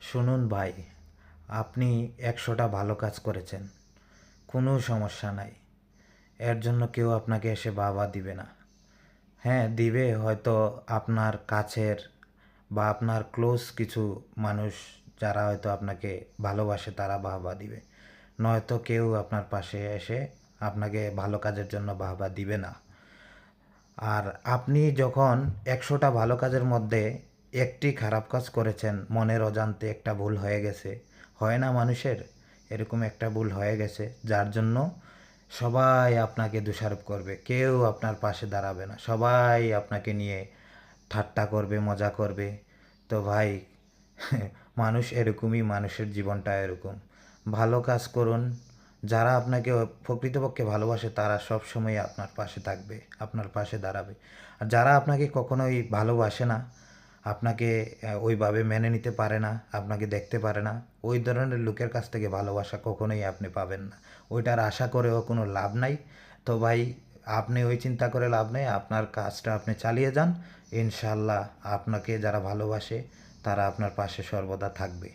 শুনুন ভাই, আপনি ১০০টা ভালো কাজ করেছেন, কোনো সমস্যা নাই। এর জন্য কেউ আপনাকে এসে বাহবা দিবে না। হ্যাঁ, দিবে হয়তো আপনার কাছের বা আপনার ক্লোজ কিছু মানুষ, যারা হয়তো আপনাকে ভালোবাসে, তারা বাহবা দিবে। নয়তো কেউ আপনার পাশে এসে আপনাকে ভালো কাজের জন্য বাহবা দিবে না। আর আপনি যখন ১০০টা ভালো কাজের মধ্যে একটি খারাপ কাজ করেছেন, মনের অজান্তে একটা ভুল হয়ে গেছে, হয় না মানুষের? এরকম একটা ভুল হয়ে গেছে, যার জন্য সবাই আপনাকে দোষারোপ করবে, কেউ আপনার পাশে দাঁড়াবে না, সবাই আপনাকে নিয়ে ঠাট্টা করবে, মজা করবে। তো ভাই, মানুষ এরকমই, মানুষের জীবনটা এরকম। ভালো কাজ করুন। যারা আপনাকে প্রকৃতপক্ষে ভালোবাসে তারা সব সময় আপনার পাশে থাকবে, আপনার পাশে দাঁড়াবে। আর যারা আপনাকে কখনোই ভালোবাসে না, আপনাকে ওইভাবে মেনে নিতে পারে না, আপনাকে দেখতে পারে না, ওই ধরনের লোকের কাছ থেকে ভালোবাসা কখনোই আপনি পাবেন না। ওইটার আশা করেও কোনো লাভ নাই। তো ভাই, আপনি ওই চিন্তা করে লাভ নেই, আপনার কাজটা আপনি চালিয়ে যান। ইনশাল্লাহ আপনাকে যারা ভালোবাসে তারা আপনার পাশে সর্বদা থাকবে।